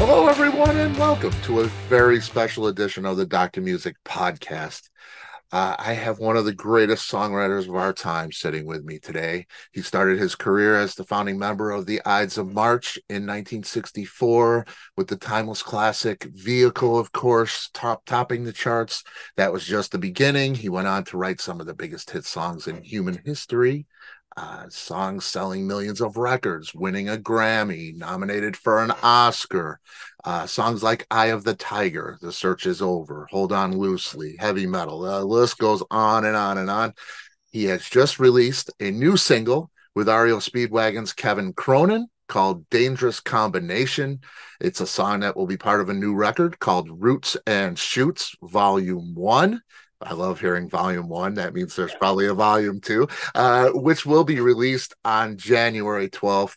Hello, everyone, and welcome to a very special edition of the Dr. Music Podcast. I have one of the greatest songwriters of our time sitting with me today. He started his career as the founding member of the Ides of March in 1964 with the timeless classic Vehicle, of course, topping the charts. That was just the beginning. He went on to write some of the biggest hit songs in human history. Songs selling millions of records, winning a Grammy, nominated for an Oscar. Songs like Eye of the Tiger, The Search is Over, Hold On Loosely, Heavy Metal. The list goes on and on and on. He has just released a new single with REO Speedwagon's Kevin Cronin called Dangerous Combination. It's a song that will be part of a new record called Roots and Shoots, Volume 1. I love hearing volume 1. That means there's probably a volume 2, which will be released on January 12th.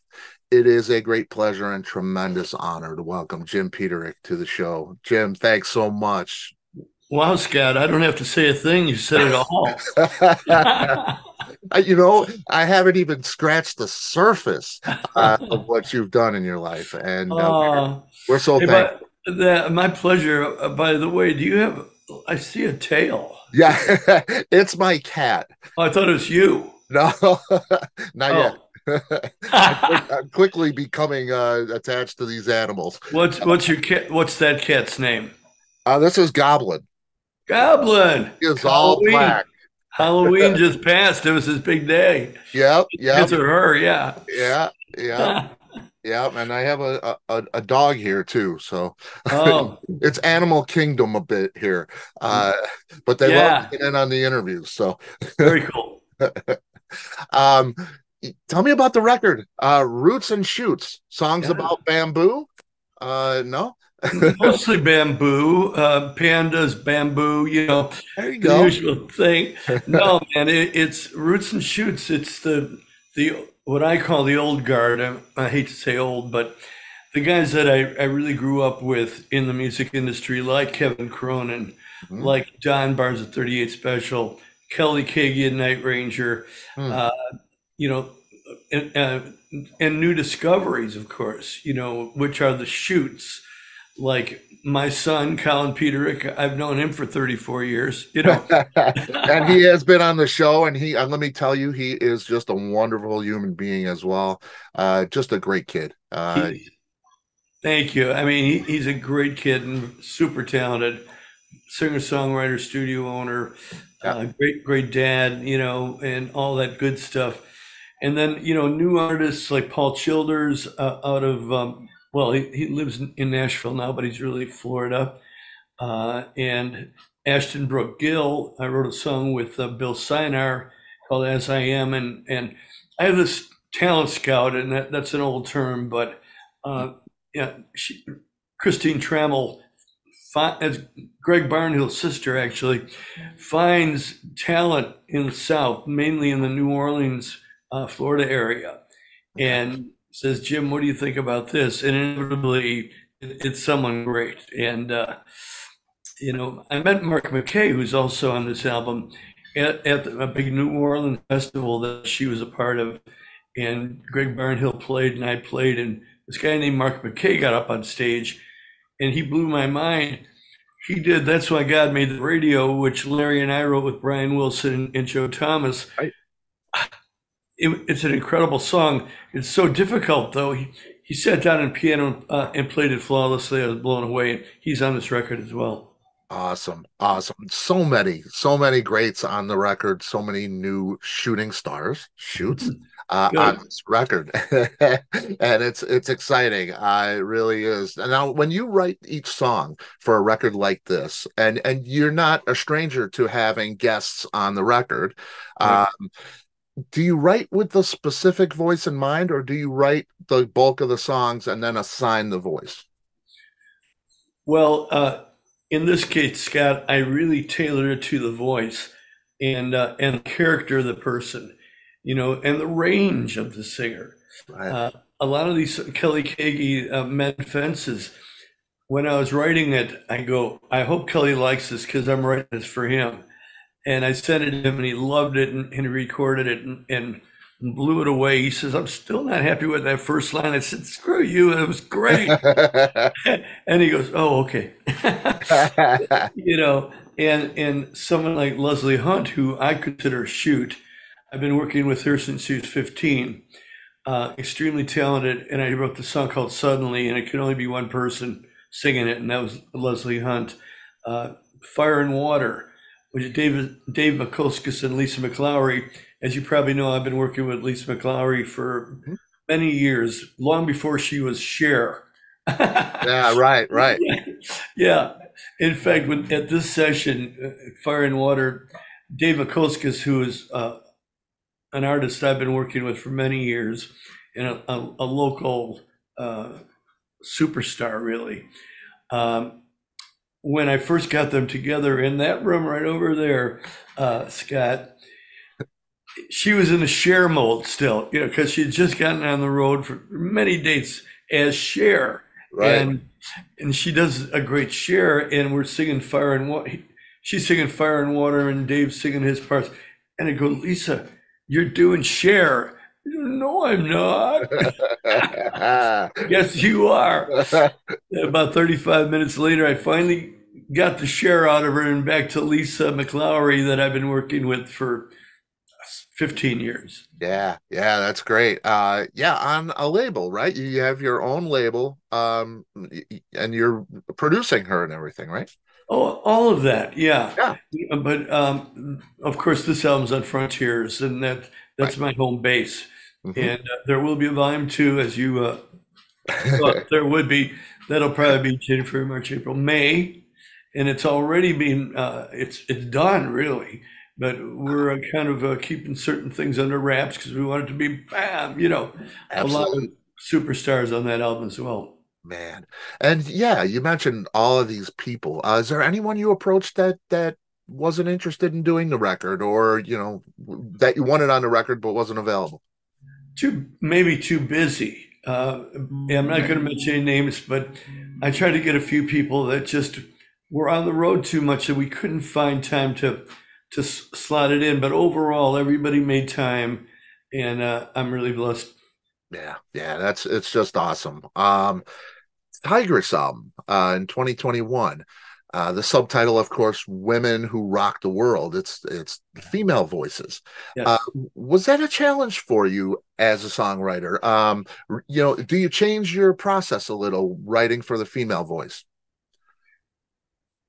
It is a great pleasure and tremendous honor to welcome Jim Peterik to the show. Jim, thanks so much. Wow, Scott, I don't have to say a thing. You said it all. I haven't even scratched the surface of what you've done in your life, and we're so Hey, thankful. my pleasure. By the way, do you have? I see a tail. Yeah, it's my cat. Oh, I thought it was you. No, not yet. Oh, I'm quickly becoming attached to these animals. what's your cat? What's that cat's name? This is Goblin. Goblin. He is all Halloween. black. Halloween just passed. It was his big day. Yep, yep, His or her, yeah. yeah, yeah, yeah. And I have a dog here too, so Oh, it's animal kingdom a bit here. But they love to yeah. get in on the interviews. So, Very cool. um, tell me about the record. Roots and Shoots, songs Yeah. about bamboo. No, Mostly bamboo, pandas, bamboo, there you the go. usual thing. No, man, it's roots and shoots. It's the what I call the old guard. I hate to say old, but the guys that I really grew up with in the music industry, like Kevin Cronin, Mhm. like Don Barnes at 38 Special, Kelly Kagan, Night Ranger, Hmm. uh, you know, and, uh, and new discoveries, of course, which are the shoots. Like my son, Colin Peterik, I've known him for 34 years, And he has been on the show, and let me tell you, he is just a wonderful human being as well. Just a great kid. he, thank you. I mean, he's a great kid and super talented singer, songwriter, studio owner, Yeah. great dad, and all that good stuff. And then, new artists like Paul Childers out of, well, he lives in Nashville now, but he's really Florida. And Ashton Brooke Gill, I wrote a song with Bill Sinar called As I Am. And I have this talent scout, and that's an old term, but yeah, Christine Trammell, as Greg Barnhill's sister, actually, finds talent in the South, mainly in the New Orleans, Florida area, Okay. and says, Jim, what do you think about this? And inevitably, it's someone great. And, I met Mark McKay, who's also on this album, at a big New Orleans festival that she was a part of. And Greg Barnhill played, and I played. And this guy named Mark McKay got up on stage, and he blew my mind. He did That's Why God Made the Radio, which Larry and I wrote with Brian Wilson and Joe Thomas. Right. It's an incredible song. It's so difficult, though. He sat down on piano and played it flawlessly. I was blown away. He's on this record as well. Awesome. Awesome. So many greats on the record, so many new shooting stars, shoots on Good. this record. And it's exciting. It really is. And now when you write each song for a record like this, and you're not a stranger to having guests on the record, Right. um, do you write with the specific voice in mind, or do you write the bulk of the songs and then assign the voice? Well, in this case, Scott, I really tailored it to the voice and the character of the person, and the range of the singer. Right. A lot of these Kelly Kagi Mend Fences, when I was writing it, I go, I hope Kelly likes this because I'm writing this for him. And I sent it to him, and he loved it, and he recorded it. And blew it away. He says, I'm still not happy with that first line. I said, screw you. It was great. And he goes, oh, okay. You know, and someone like Leslie Hunt, who I consider a shoot, I've been working with her since she was 15. Extremely talented, and I wrote the song called Suddenly, and it could only be one person singing it, and that was Leslie Hunt. Fire and Water, which is Dave McCuskis and Lisa McLaury. As you probably know, I've been working with Lisa McLaury for many years, long before she was Cher. Yeah, right. Yeah. In fact, at this session, Fire and Water, Dave McCuskis, who is an artist I've been working with for many years and a local superstar, really. When I first got them together in that room right over there, Scott, she was in the Cher mold still, you know, because she had just gotten on the road for many dates as Cher. Right. And she does a great Cher, and we're singing Fire and Water. She's singing Fire and Water, and Dave's singing his parts. And I go, Lisa, you're doing Cher. No, I'm not. Yes, you are. About 35 minutes later, I finally got the Cher out of her and back to Lisa McLaury that I've been working with for 15 years. Yeah, that's great. Yeah, on a label, right? You have your own label, and you're producing her and everything, right? Oh, all of that, yeah. Yeah. But of course, this album's on Frontiers, and that's Right. my home base. Hmm. And there will be a volume two, as you thought there would be. That'll probably be January, March, April, May, and it's already been it's done really. But we're kind of keeping certain things under wraps because we want it to be bam, you know, a lot of Absolutely, superstars on that album as well. man. And yeah, you mentioned all of these people. Is there anyone you approached that wasn't interested in doing the record, or that you wanted on the record but wasn't available? Maybe too busy. Yeah, I'm not going to mention any names, but I tried to get a few people that just were on the road too much that we couldn't find time to slot it in. But overall, everybody made time, and I'm really blessed. Yeah, it's just awesome. Tigress album in 2021. The subtitle, of course, "Women Who Rock the World." It's female voices. Uh, Yes. was that a challenge for you as a songwriter? Do you change your process a little writing for the female voice?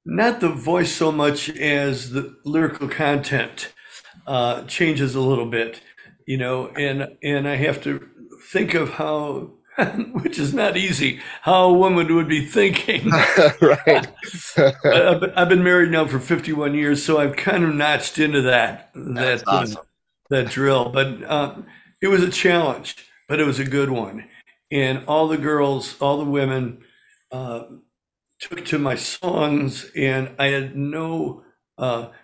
Not the voice so much as the lyrical content changes a little bit, you know, and I have to think of how, which is not easy, how a woman would be thinking. Right. I've been married now for 51 years, so I've kind of notched into That's awesome. that drill. But it was a challenge, but it was a good one. And all the girls, all the women uh, took to my songs, and I had no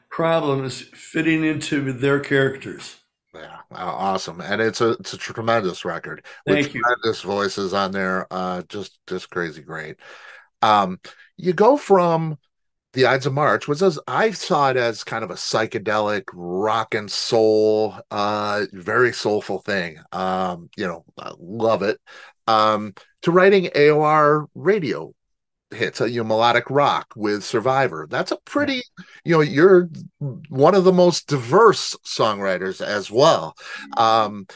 problems fitting into their characters. Yeah, awesome, and it's a tremendous record with Thank you. tremendous voices on there. Just crazy great. Um, you go from the Ides of March, which is I saw it as kind of a psychedelic rock and soul, very soulful thing. I love it. To writing AOR radio hits, melodic rock with Survivor. That's a Yeah. pretty, you're one of the most diverse songwriters as well. Um,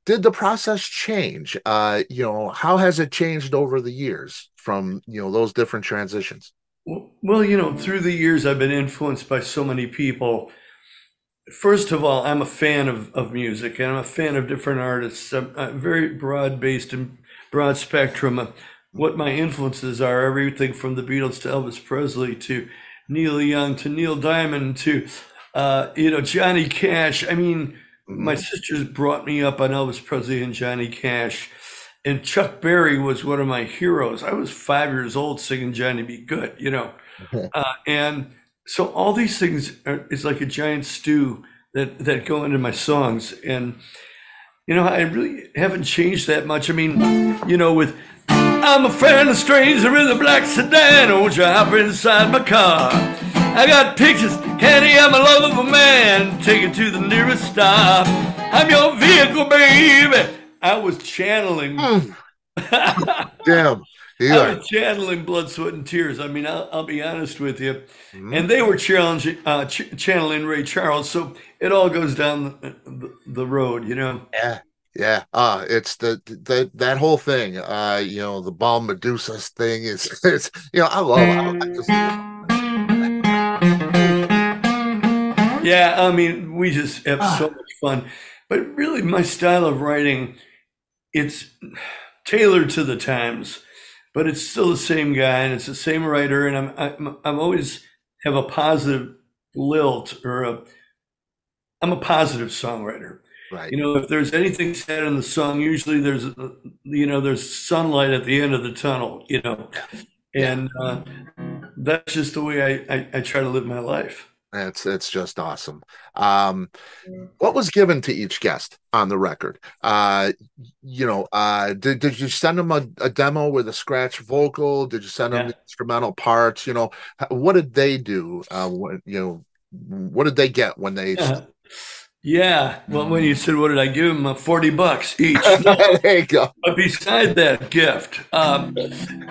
did the process change? How has it changed over the years from, those different transitions? Well, you know, through the years, I've been influenced by so many people. First of all, I'm a fan of music, and I'm a fan of different artists. I'm very broad based and broad spectrum of what my influences are. Everything from the Beatles to Elvis Presley to Neil Young to Neil Diamond to Johnny Cash. I mean, my Mhm. sisters brought me up on Elvis Presley and Johnny Cash. And Chuck Berry was one of my heroes. I was 5 years old singing Johnny Be Good, you know. And so all these things is like a giant stew that go into my songs. And, you know, I really haven't changed that much. I mean, you know, with I'm a friend of stranger in the black sedan, won't you hop inside my car? I got pictures, candy, I'm a love of a man, take it to the nearest stop. I'm your vehicle, baby. I was channeling. Mm, damn. You I are. was channeling blood, sweat, and tears. I mean, I'll be honest with you. Mhm. And they were channeling Ray Charles. So it all goes down the road, you know. Yeah. Yeah. It's that whole thing. The Ball Medusa thing is it's I just Yeah, I mean, we just have so ah, much fun. But really, my style of writing, it's tailored to the times, but it's still the same guy and it's the same writer. And I'm always have a positive lilt I'm a positive songwriter. right. You know, if there's anything said in the song, usually there's sunlight at the end of the tunnel, you know, Yeah. Yeah. and that's just the way I try to live my life. It's just awesome. Um, what was given to each guest on the record? Did you send them a demo with a scratch vocal? Did you send them Yeah. the instrumental parts? What did they do? What did they get when they Yeah. Well, when you said, what did I give them? $40 each. No, there you go. but beside that gift,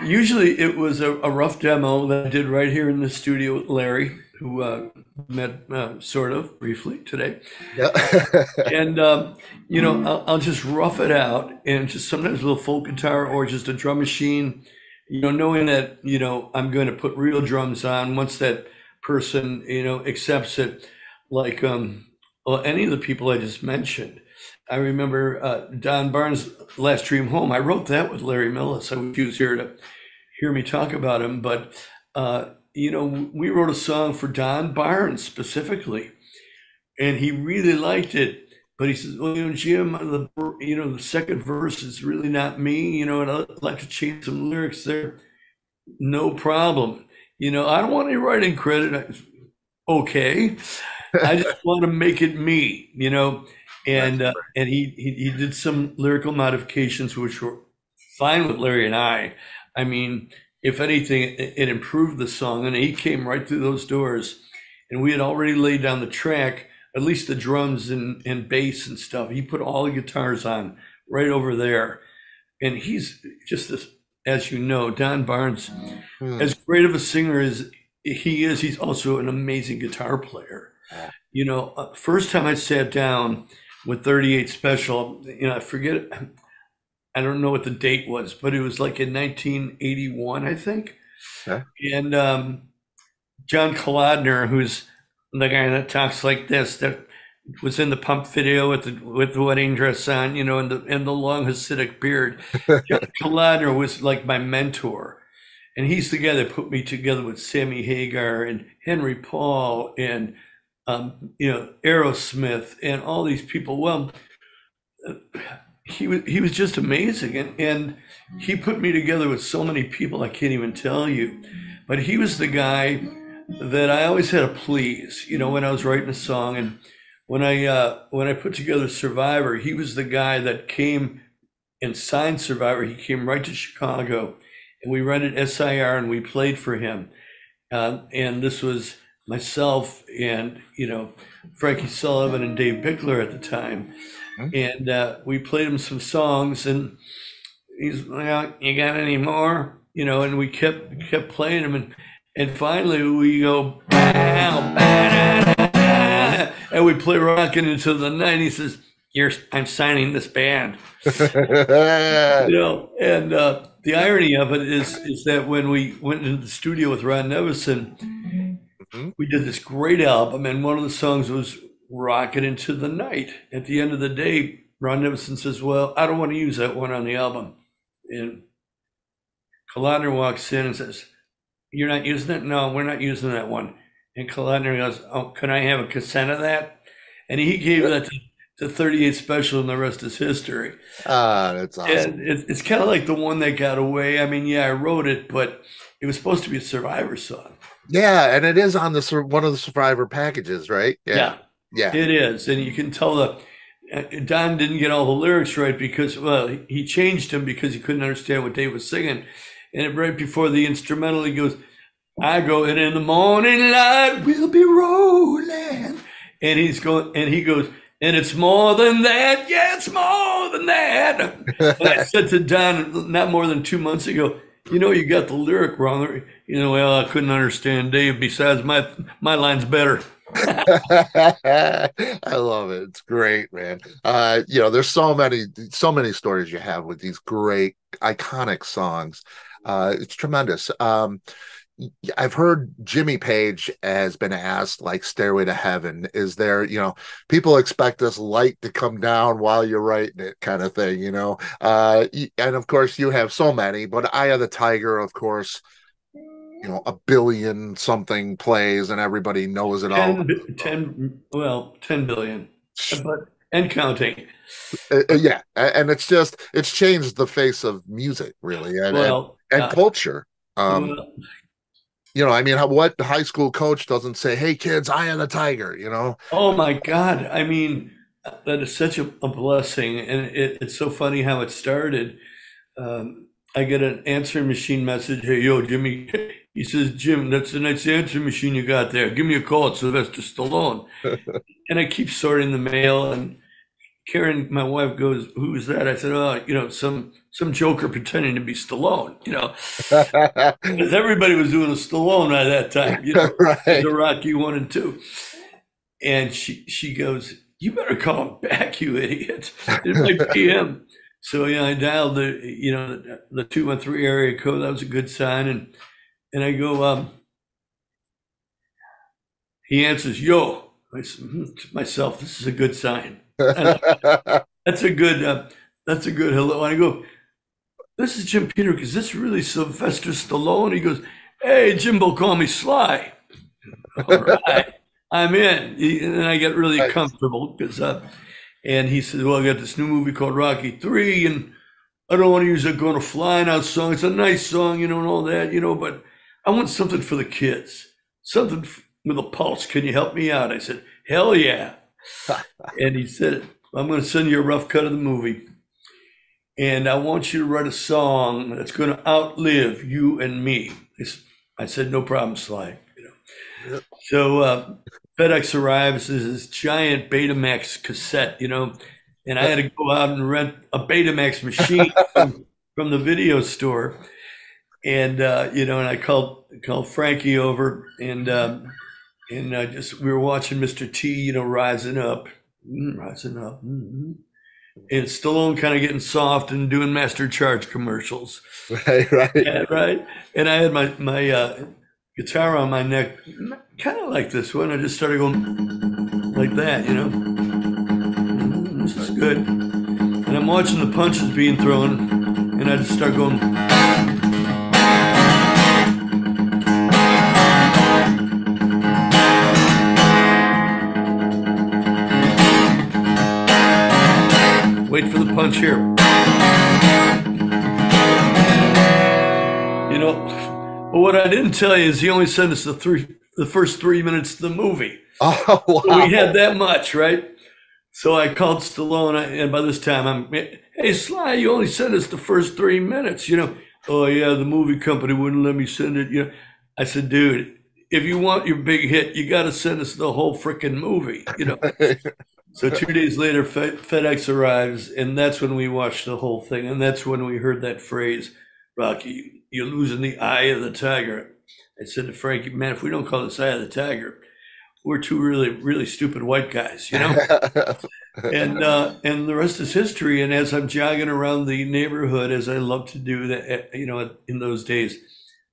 usually it was a rough demo that I did right here in the studio with Larry, who met sort of briefly today. Yeah. And, I'll just rough it out and just sometimes a little folk guitar or just a drum machine, knowing that, I'm going to put real drums on once that person, accepts it. Like, well, any of the people I just mentioned. I remember Don Barnes' Last Dream Home. I wrote that with Larry Millis. I wish he was here to hear me talk about him. But, we wrote a song for Don Barnes specifically, and he really liked it. But he says, well, Jim, the second verse is really not me, and I'd like to change some lyrics there. No problem. I don't want any writing credit. Okay. I just want to make it me, That's and he did some lyrical modifications which were fine with Larry and I. I mean, if anything, it improved the song, and he came right through those doors, and we had already laid down the track, at least the drums and bass and stuff. He put all the guitars on right over there, and he's just this, as you know, Don Barnes, hmm. as great of a singer as he is, he's also an amazing guitar player. First time I sat down with 38 Special, I forget, I don't know what the date was, but it was like in 1981, I think. Yeah. And John Kolodner, who's the guy that talks like this, that was in the Pump video with the wedding dress on, and the long Hasidic beard. John Kolodner was like my mentor. And he's the guy that put me together with Sammy Hagar and Henry Paul and Aerosmith and all these people. Well, he was just amazing, and he put me together with so many people I can't even tell you. But he was the guy that I always had to please. When I was writing a song, and when I put together Survivor, he was the guy that came and signed Survivor. He came right to Chicago, and we rented SIR and we played for him. And this was myself and Frankie Sullivan and Dave Bickler at the time, Hmm. and we played him some songs, and he's like, "You got any more?" And we kept playing them, and finally we go, "Bow, ba-da-da-da," and we play rocking into the night. And he says, I'm signing this band. And the irony of it is that when we went into the studio with Ron Nevison, Mhm. we did this great album, and one of the songs was Rocket Into the Night. At the end of the day, Ron Nevison says, well, I don't want to use that one on the album. And Kolodner walks in and says, you're not using it? No, we're not using that one. And Kolodner goes, oh, can I have a cassette of that? And he gave that to 38 Special, and the rest is history. That's awesome. And it's kind of like the one that got away. I mean, yeah, I wrote it, but it was supposed to be a Survivor song. Yeah, and it is on one of the Survivor packages, right? Yeah. Yeah, Yeah. it is. And you can tell Don didn't get all the lyrics right because, well, he changed them because he couldn't understand what Dave was singing. And right before the instrumental, he goes, I go, in the morning light, we'll be rolling. And he goes, And it's more than that. Yeah, it's more than that. And I said to Don not more than 2 months ago, you got the lyric wrong. Well, I couldn't understand Dave. Besides, my line's better. I love it. It's great, man. There's so many stories you have with these great iconic songs. It's tremendous. I've heard Jimmy Page has been asked, like, Stairway to Heaven, is there, people expect this light to come down while you're writing it, kind of thing. And of course you have so many, but Eye of the Tiger, of course, a billion something plays and everybody knows it all. 10 billion, but and counting. Yeah, and it's changed the face of music, really, and Well, culture. well, I mean, what high school coach doesn't say, "Hey kids, Eye of the Tiger," oh my God. I mean, that is such a blessing. And it's so funny how it started. I get an answering machine message. Hey, yo, Jimmy. He says, Jim, that's a nice answering machine you got there. Give me a call. It's Sylvester Stallone. And I keep sorting the mail. And Karen, my wife, goes, "Who's that?" I said, "Oh, some joker pretending to be Stallone, because everybody was doing a Stallone at that time, Right. the Rocky 1 and 2." And she goes, "You better call him back, you idiot. It might be him." So yeah, I dialed the 213 area code. That was a good sign. And I go, he answers, "Yo." I said, to myself, this is a good sign. That's a good hello. And I go, "This is Jim Peterik. Is this really Sylvester Stallone?" He goes, "Hey, Jimbo, call me Sly." All right, I'm in. And I get really comfortable because, and he said, "Well, I got this new movie called Rocky 3, and I don't want to use a Gonna Fly Now song. It's a nice song, and all that, but I want something for the kids, something with a pulse. Can you help me out?" I said, "Hell yeah." And he said, "I'm going to send you a rough cut of the movie. And I want you to write a song that's going to outlive you and me." I said, "No problem, Sly." So FedEx arrives, there's this giant Betamax cassette, and I had to go out and rent a Betamax machine from the video store. And, and I called Frankie over, and we were watching Mr. T, rising up. Rising up. Mm-hmm. And Stallone kind of getting soft and doing Master Charge commercials. Right, right. Yeah, right. And I had my guitar on my neck, kind of like this one. I just started going like that, This is good. And I'm watching the punches being thrown, and I just start going. Wait for the punch here. But what I didn't tell you is he only sent us the first 3 minutes of the movie. Oh, wow. So we had that much, right? So I called Stallone, and by this time "Hey, Sly, you only sent us the first 3 minutes, "Oh yeah, the movie company wouldn't let me send it." I said, "Dude, if you want your big hit, you got to send us the whole freaking movie, So 2 days later, FedEx arrives, and that's when we watched the whole thing, and that's when we heard that phrase, "Rocky, you're losing the eye of the tiger." I said to Frankie, "Man, if we don't call this Eye of the Tiger, we're two really, really stupid white guys, And the rest is history. And as I'm jogging around the neighborhood, as I love to do that, in those days,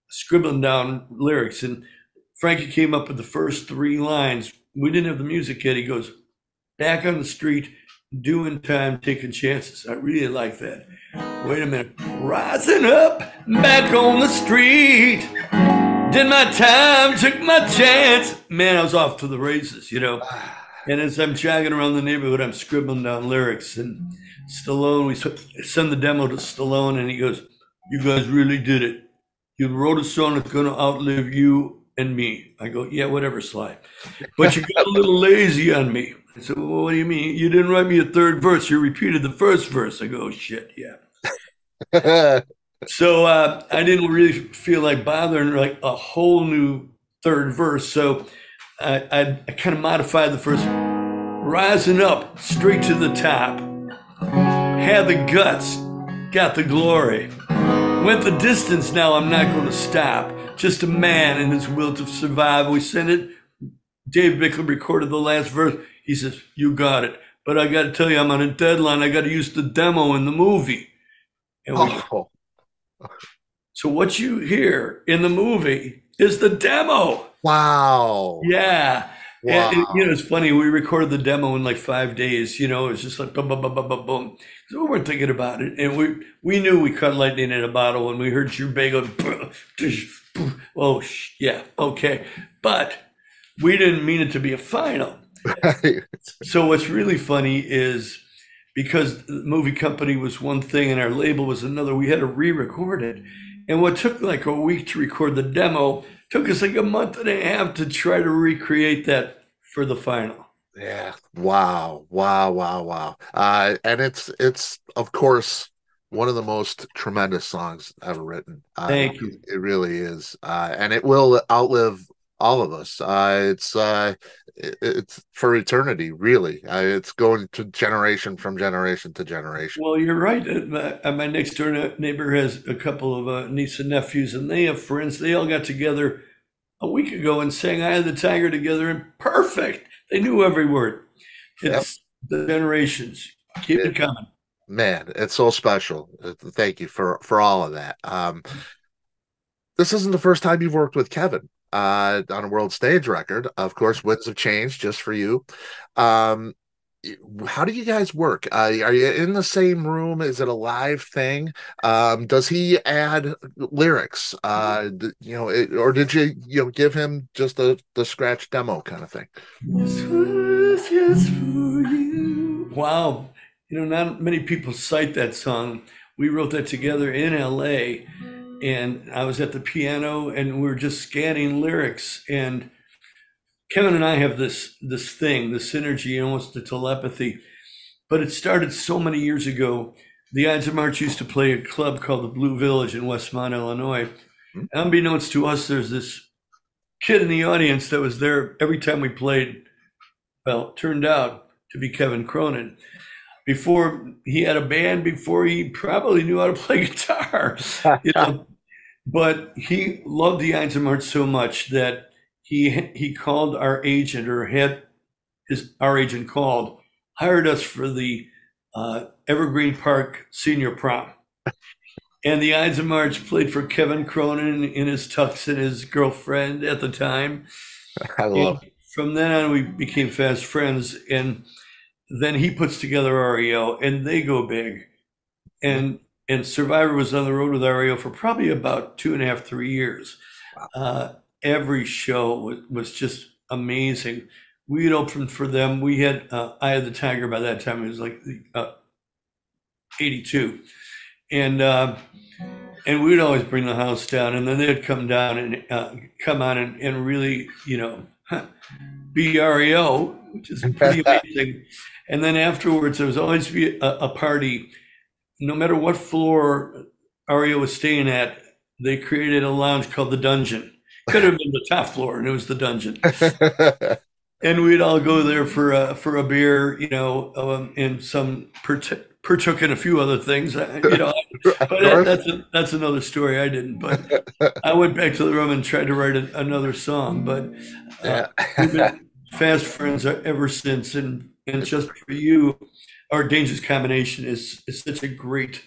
scribbling down lyrics, and Frankie came up with the first 3 lines. We didn't have the music yet. He goes, "Back on the street, doing time, taking chances." I really like that. Wait a minute. Rising up, back on the street, did my time, took my chance. Man, I was off to the races, And as I'm jogging around the neighborhood, I'm scribbling down lyrics. And Stallone, we send the demo to Stallone, and he goes, "You guys really did it. You wrote a song that's going to outlive you and me." I go, "Yeah, whatever, Sly. But you got a little lazy on me." I said, "Well, what do you mean? You didn't write me a third verse. You repeated the first verse." I go, "Oh, shit, yeah." So I didn't really feel like bothering like a whole new third verse. So I kind of modified the first. rising up straight to the top. Had the guts, got the glory. Went the distance, now I'm not going to stop. Just a man and his will to survive. We sent it. Dave Bickler recorded the last verse. He says, "You got it. But I got to tell you, I'm on a deadline. I got to use the demo in the movie." And we, Oh, so what you hear in the movie is the demo. wow. Yeah. And, Wow. it's funny. We recorded the demo in like 5 days. It was just like boom, boom, boom, boom, boom, boom. So we weren't thinking about it, and we knew we caught lightning in a bottle when we heard your bagel. Oh, yeah, okay, but we didn't mean it to be a final. So what's really funny is because the movie company was one thing and our label was another, we had to re-record it. And what took like a week to record the demo took us like a month and a half to try to recreate that for the final. Yeah. Wow. Wow. Wow. Wow. And it's of course one of the most tremendous songs ever written. Thank you. It really is. And it will outlive all of us. It's for eternity, really. It's going to generation from generation to generation. Well, you're right. My next door neighbor has a couple of nieces and nephews, and they have friends. They all got together a week ago and sang "Eye of the Tiger" together, and perfect. They knew every word. Yep. It's the generations. Keep it It, coming. man, it's so special. Thank you for all of that. This isn't the first time you've worked with Kevin on a world stage record. Of course, Winds of Change just for you. Um, how do you guys work? Are you in the same room? Is it a live thing? Does he add lyrics? Or did you give him just the scratch demo kind of thing? This was just for you. Wow. Not many people cite that song. We wrote that together in LA, and I was at the piano and we were just scanning lyrics. And Kevin and I have this thing, this synergy, almost the telepathy. But it started so many years ago. The Ides of March used to play a club called the Blue Village in Westmont, Illinois. Hmm? Unbeknownst to us, there's this kid in the audience that was there every time we played. Well, it turned out to be Kevin Cronin. Before he had a band, before he probably knew how to play guitar, you know. But he loved the Ides of March so much that he called our agent, or had our agent called, hired us for the Evergreen Park Senior Prom. And the Ides of March played for Kevin Cronin in his tux and his girlfriend at the time. I And love from then on, we became fast friends. And then he puts together REO, and they go big. it. And Survivor was on the road with REO for probably about 2.5, 3 years. Every show was just amazing. We had opened for them. We had Eye of the Tiger by that time. It was like 82. And we'd always bring the house down, and then they'd come down and come on and really, be REO, which is pretty amazing. And then afterwards, there was always be a party. No matter what floor REO was staying at, they created a lounge called the Dungeon. Could have been the top floor, and it was the Dungeon. And we'd all go there for a beer, and some partook in a few other things, Of But course. that's another story. I didn't, but I went back to the room and tried to write another song. But Yeah. we've been fast friends ever since, and just for you, our Dangerous Combination is such a great.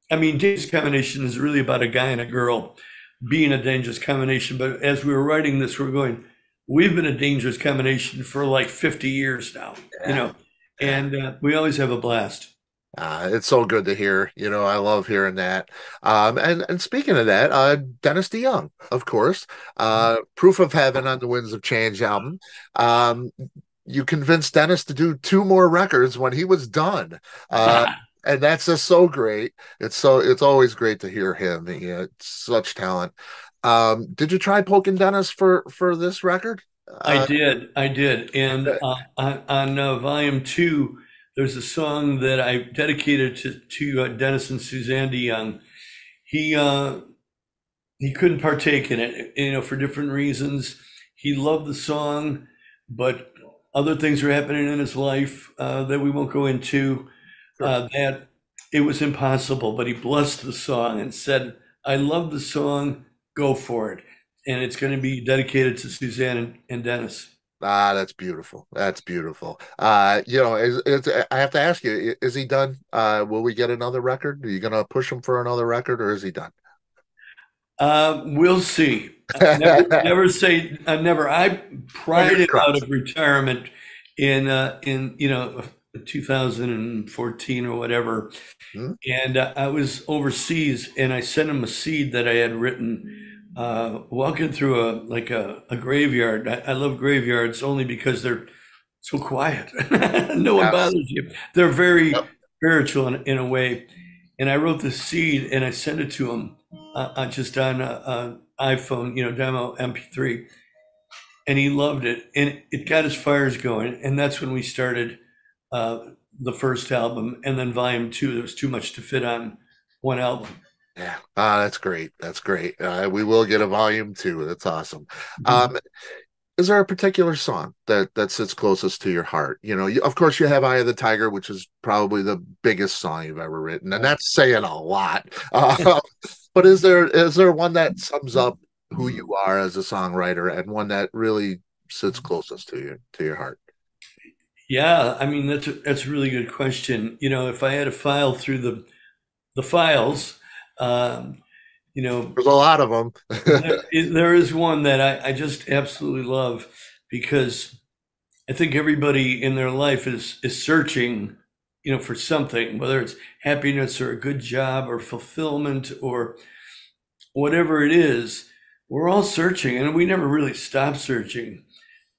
I mean, Dangerous Combination is really about a guy and a girl being a dangerous combination. But as we were writing this, we're going, we've been a dangerous combination for like 50 years now, Yeah. Yeah. and we always have a blast. It's so good to hear. I love hearing that. And speaking of that, Dennis DeYoung, of course, Proof of Heaven on the Winds of Change album. Um, you convinced Dennis to do two more records when he was done. And that's just so great. It's always great to hear him. It's such talent. Did you try poking Dennis for this record? Uh, I did, and on volume two, there's a song that I dedicated to Dennis and Suzanne DeYoung. He he couldn't partake in it, for different reasons. He loved the song, but other things were happening in his life that we won't go into. Sure. That it was impossible, but he blessed the song and said, "I love the song. Go for it." And it's going to be dedicated to Suzanne and Dennis. Ah, that's beautiful. That's beautiful. I have to ask you, is he done? Will we get another record? Are you gonna push him for another record, or is he done? We'll see. Never say never. I pried Fingers it out crossed. of retirement in 2014 or whatever, Hmm? and I was overseas, and I sent him a seed that I had written. Walking through a graveyard. I love graveyards only because they're so quiet. No one Yes. bothers you. They're very Yep. spiritual in a way. And I wrote the seed and I sent it to him just on a iPhone, demo MP3, and he loved it. And it got his fires going. And that's when we started uh, the first album, and then volume two. There was too much to fit on one album. Yeah. That's great. That's great. We will get a volume two. That's awesome. Mhm. Um, is there a particular song that sits closest to your heart? Of course, you have "Eye of the Tiger," which is probably the biggest song you've ever written, and that's saying a lot. But is there one that sums up who you are as a songwriter, and one that really sits closest to your heart? Yeah, I mean that's a really good question. If I had to file through the files, um, you know, There's a lot of them. there is one that I just absolutely love because I think everybody in their life is searching, for something, whether it's happiness or a good job or fulfillment or whatever it is. We're all searching, and we never really stop searching.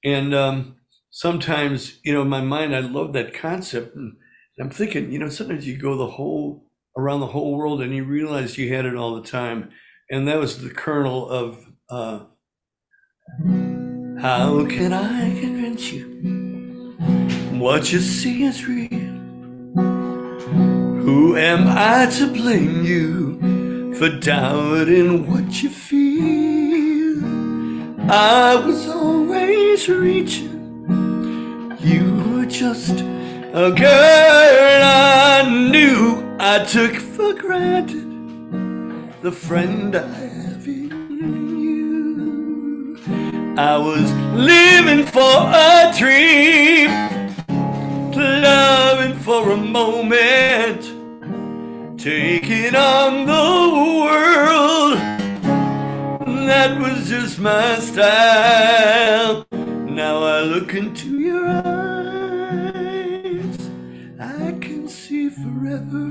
And sometimes, in my mind, I love that concept, and I'm thinking, sometimes you go the whole around the whole world, and you realize you had it all the time. And that was the kernel of how can I convince you what you see is real? Who am I to blame you for doubting what you feel? I was always reaching. You were just a girl I knew. I took for granted the friend I have in you. I was living for a dream, loving for a moment, taking on the world. That was just my style. Now I look into your eyes, I can see forever.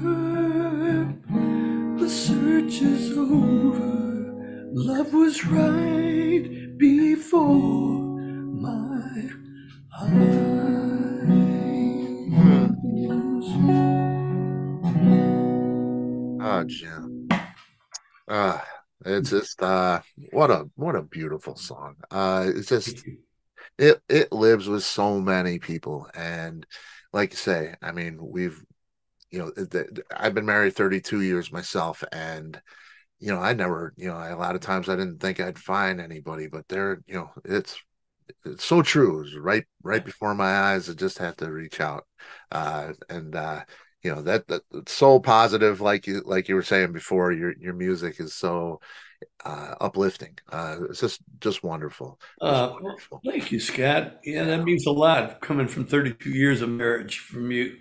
The search is over. Love was right before my Hmm. eyes. Oh, Jim. Ah, it's just what a beautiful song. It's just it lives with so many people, and like you say, I mean, I've been married 32 years myself, and I never, a lot of times I didn't think I'd find anybody, but it's so true. It's right before my eyes. I just have to reach out, and that it's so positive. Like you were saying before, your music is so uplifting. It's just wonderful, just Well, wonderful. thank you, Scott. Yeah, Yeah, that means a lot coming from 32 years of marriage from you.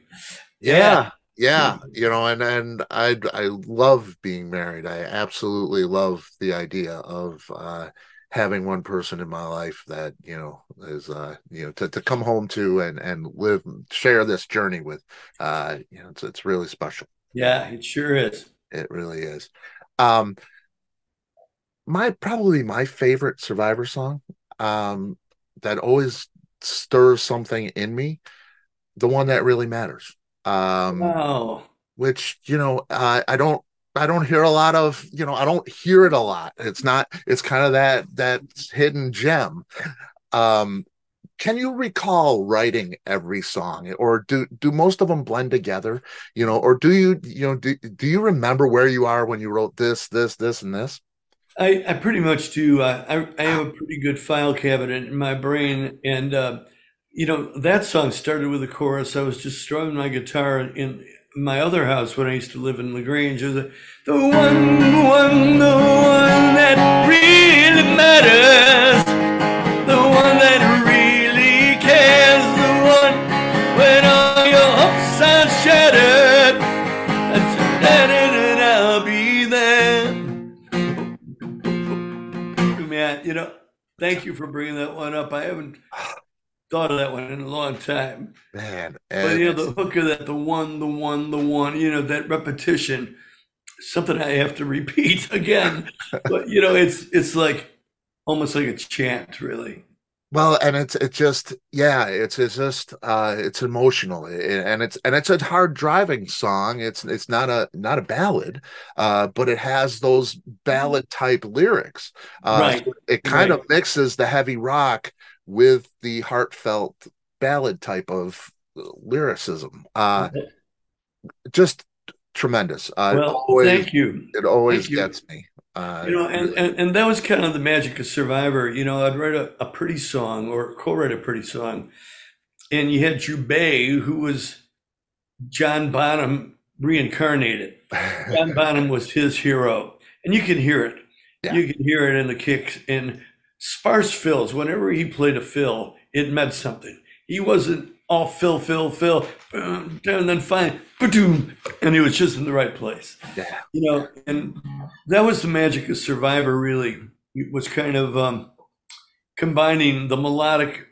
Yeah. yeah, yeah. And I love being married. I absolutely love the idea of having one person in my life that is to come home to and live share this journey with. It's really special. Yeah, it sure is. It really is. Um, probably my favorite Survivor song, um, that always stirs something in me, the one that really matters. Wow. Which I don't hear a lot of. I don't hear it a lot. It's kind of that hidden gem. Um, can you recall writing every song, or do most of them blend together? Or do you remember where you are when you wrote this, and this? I pretty much do. I have a pretty good file cabinet in my brain, and that song started with a chorus. I was just strumming my guitar in my other house when I used to live in LaGrange. It was the one that really matters, the one that really cares, the one when all your hopes are shattered, and I'll be there. Man, thank you for bringing that one up. I haven't thought of that one in a long time. Man, But it's the hook of that, the one, that repetition, something I have to repeat again. But it's like almost like a chant, really. well, and it's just yeah, it's just it's emotional, and it's a hard driving song. It's not a ballad, but it has those ballad type lyrics. Right, So it kind of right. mixes the heavy rock with the heartfelt ballad type of lyricism. Just tremendous. Well, Always thank you, it always thank you. gets me. And, Really. and that was kind of the magic of Survivor. I'd write a pretty song or co-write a pretty song, and you had Jubei, who was John Bonham reincarnated. John Bonham was his hero, and you can hear it. Yeah. You can hear it in the kicks and sparse fills. Whenever he played a fill, it meant something. He wasn't all fill, fill, fill, and then fine, and he was just in the right place. Yeah. And that was the magic of Survivor. Really, it was kind of combining the melodic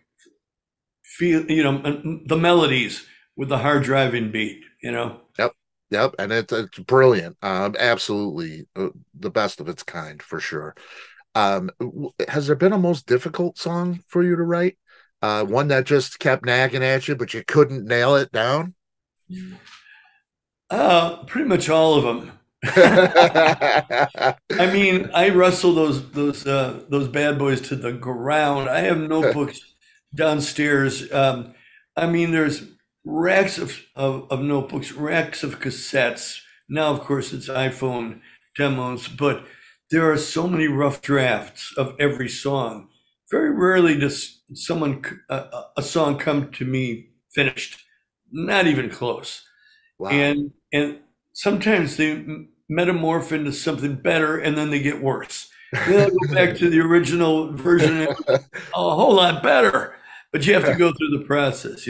feel, the melodies with the hard driving beat. Yep. Yep. And it's brilliant. Absolutely the best of its kind for sure. Has there been a most difficult song for you to write? One that just kept nagging at you, but you couldn't nail it down? Pretty much all of them. I mean, I wrestle those bad boys to the ground. I have notebooks downstairs. I mean, there's racks of notebooks, racks of cassettes. Now, of course, it's iPhone demos, but there are so many rough drafts of every song. Very rarely does a song come to me finished, not even close. Wow. And sometimes they metamorph into something better, and then they get worse. Then they'll go back to the original version, and a whole lot better. But you have to go through the process.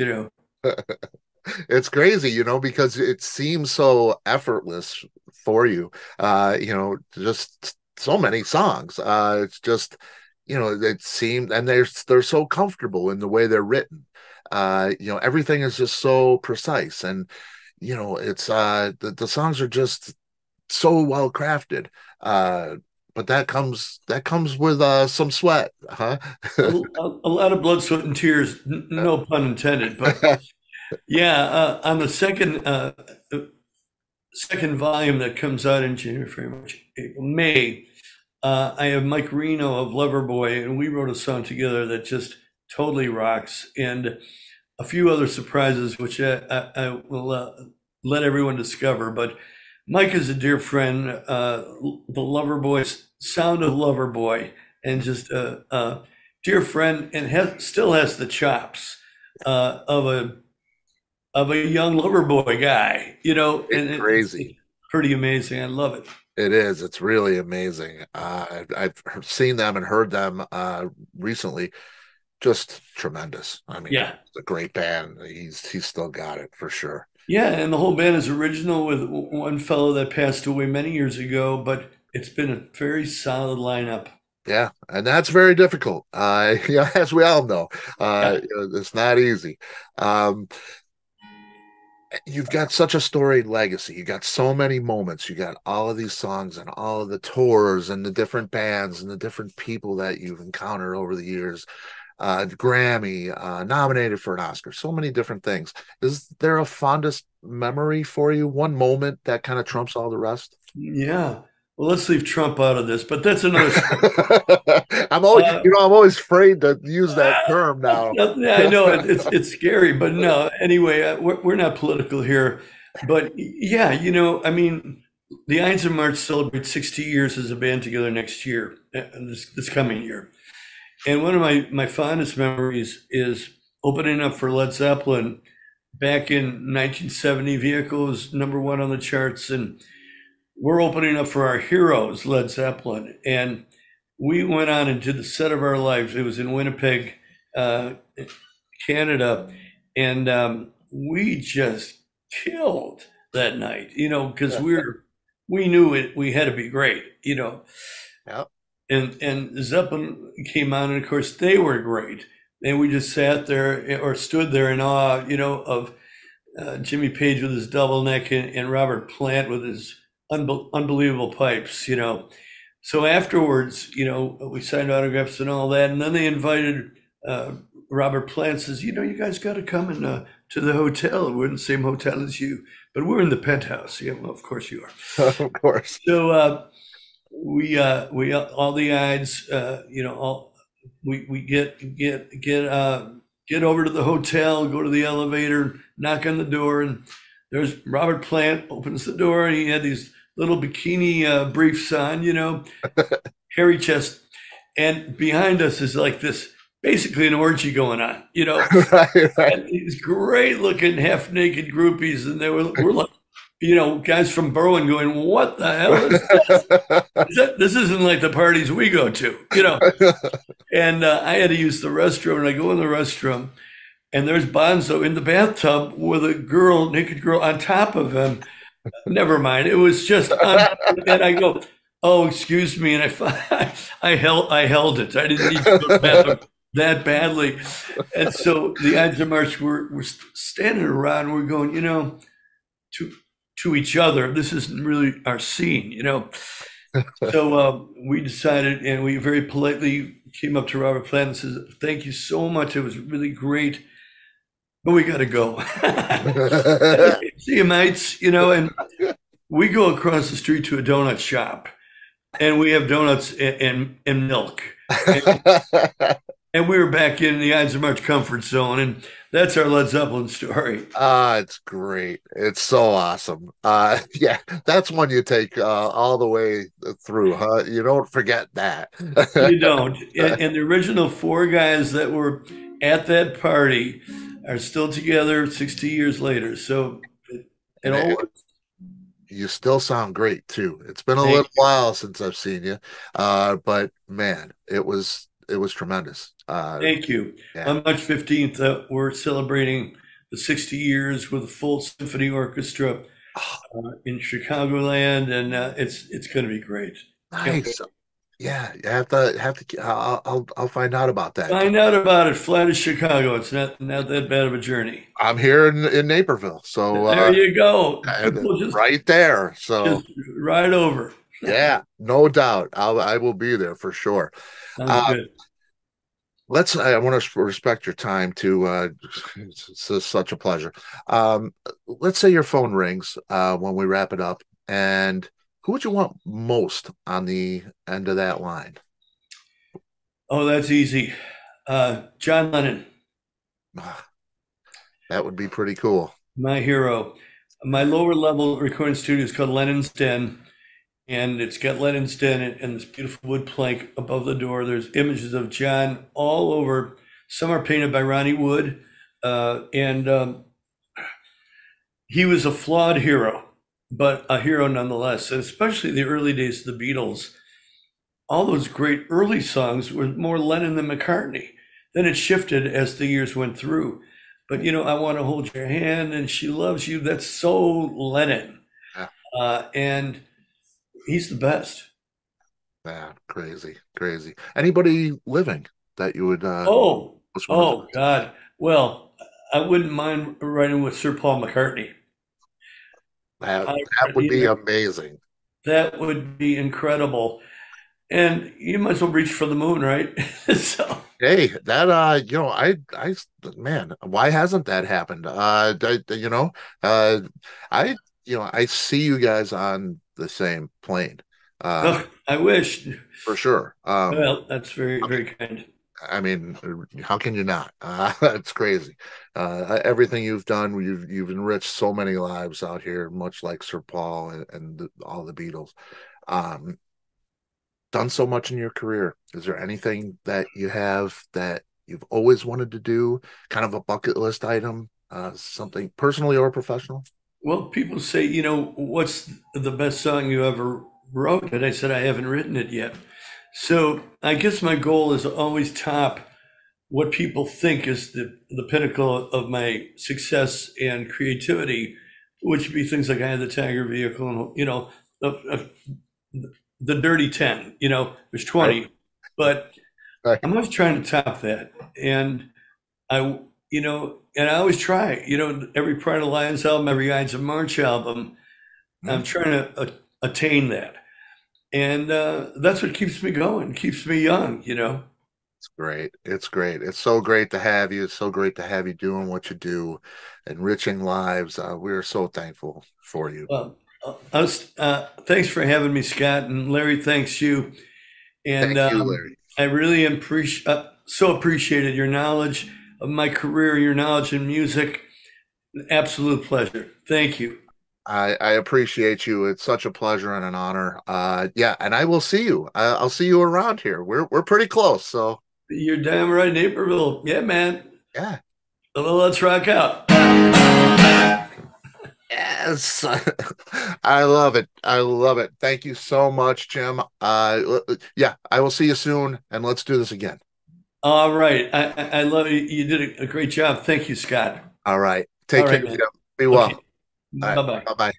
It's crazy, because it seems so effortless for you. Just so many songs. It's just, it seemed, and they're so comfortable in the way they're written. Everything is just so precise, and it's the songs are just so well crafted. But that comes with some sweat, huh? A lot of blood, sweat, and tears. No pun intended. But yeah, on the second volume that comes out in January, February, March, April, May, I have Mike Reno of Loverboy, and we wrote a song together that just totally rocks, and a few other surprises, which I will let everyone discover. But Mike is a dear friend, the Loverboy, sound of Loverboy, and just a dear friend, and still has the chops of a young Loverboy guy, It's and it's crazy. pretty amazing. I love it. It is. It's really amazing. I've seen them and heard them recently. Just tremendous. I mean, Yeah. it's a great band. He's still got it for sure. Yeah, and the whole band is original with one fellow that passed away many years ago, but it's been a very solid lineup. Yeah, and that's very difficult. As we all know, Yeah. it's not easy. Um, you've got such a storied legacy. You got so many moments. You got all of these songs and all of the tours and the different bands and the different people that you've encountered over the years. Grammy, nominated for an Oscar, so many different things. Is there a fondest memory for you? One moment that kind of trumps all the rest? Yeah. Well, let's leave Trump out of this, but that's another story. I'm always, Uh, I'm always afraid to use that term now. yeah, I know it's scary, but no. Anyway, we're not political here, but yeah, I mean, the Ides of March celebrates 60 years as a band together next year, this coming year. And one of my fondest memories is opening up for Led Zeppelin back in 1970. Vehicle was number one on the charts, and we're opening up for our heroes, Led Zeppelin. And we went on and did the set of our lives. It was in Winnipeg, uh, Canada, and we just killed that night. Because we knew it. We had to be great. Yep. And Zeppelin came on, and of course they were great. And we just sat there or stood there in awe, of Jimmy Page with his double neck and Robert Plant with his unbelievable pipes. So afterwards, we signed autographs and all that, and then they invited uh, Robert Plant. Says, you guys got to come to the hotel. We're in the same hotel as you, but we're in the penthouse. Yeah, well, of course you are. Of course. So we all the Ides, all we get over to the hotel, go to the elevator, knock on the door, and there's Robert Plant opens the door, and he had these little bikini briefs on, hairy chest, and behind us is like this, basically an orgy going on, Right, right. and these great looking half naked groupies, and we're like, guys from Berwyn going, what the hell is this isn't like the parties we go to. And I had to use the restroom, and I go in the restroom, and there's Bonzo in the bathtub with a naked girl on top of him. Never mind. It was just, and I go, oh, excuse me. And I held it. I didn't need to go to the bathroom that badly. And so the Ides of March, we're standing around, we're going, to each other, this isn't really our scene. So we decided, and we very politely came up to Robert Plant and says, thank you so much. It was really great, but we got to go. See you, mates. And we go across the street to a donut shop, and we have donuts and milk. And we were back in the Ides of March comfort zone, and that's our Led Zeppelin story. It's great. It's so awesome. Yeah, that's one you take all the way through, huh? You don't forget that. You don't. And the original four guys that were at that party are still together 60 years later. So it And all works. you still sound great too. It's been a Thank little while since I've seen you, but man, it was tremendous. Thank you. Yeah. On March 15th, we're celebrating the 60 years with a full symphony orchestra in Chicagoland, and it's going to be great. Can't wait. Nice. Yeah, you have to. I'll find out about that. Find out about it. Fly to Chicago. It's not that bad of a journey. I'm here in Naperville, so There you go. and We'll just right there. So just ride over. yeah, no doubt. I will be there for sure. Sounds Uh, good. I want to respect your time too. It's such a pleasure. Let's say your phone rings when we wrap it up, and who would you want most on the end of that line? Oh, that's easy. John Lennon, Ah, that would be pretty cool. my hero. My lower level recording studio is called Lennon's Den, and it's got Lennon's Den and this beautiful wood plank above the door. There's images of John all over. Some are painted by Ronnie Wood, and he was a flawed hero, but a hero nonetheless. And especially the early days of the Beatles, all those great early songs were more Lennon than McCartney. Then it shifted as the years went through. But I want to hold your hand, and she loves you. That's so Lennon, Yeah, and he's the best. yeah, crazy, crazy. Anybody living that you would Oh, most want to? oh God. Well, I wouldn't mind writing with Sir Paul McCartney. That I, that would be amazing. that would be incredible. And you might as well reach for the moon, right? So, Hey, that man, why hasn't that happened? Uh I I see you guys on the same plane. Uh oh, I wish. for sure. Well, that's very, very kind. I mean, how can you not? It's crazy. Everything you've done, you've enriched so many lives out here, much like Sir Paul and all the Beatles. Um, done so much in your career. Is there anything that you have that you've always wanted to do, kind of a bucket list item, something personally or professional? Well, people say, what's the best song you ever wrote? And I said, I haven't written it yet. So I guess my goal is to always top what people think is the pinnacle of my success and creativity, which would be things like I had the Tiger vehicle and, the, the Dirty 10, there's Right. 20, but Right. I'm always trying to top that. And and I always try, every Pride of the Lions album, every Ides of March album, I'm Mhm. trying to attain that. And that's what keeps me going, keeps me young. It's great. It's great. It's so great to have you. It's so great to have you doing what you do, enriching lives. We're so thankful for you. Well, thanks for having me, Scott. And Larry, thanks you. And Thank you, Larry. I really so appreciated your knowledge of my career, your knowledge in music. Absolute pleasure. Thank you. I appreciate you. It's such a pleasure and an honor. Yeah, and I will see you. I'll see you around here. We're pretty close. So You're damn right, Naperville. Yeah, man. yeah. Well, let's rock out. Yes. I love it. I love it. Thank you so much, Jim. Yeah, I will see you soon and let's do this again. All right. I love you. You did a great job. Thank you, Scott. All right. All Take care, right, man. Jim. Be well. Okay. All right. Bye bye. Bye-bye.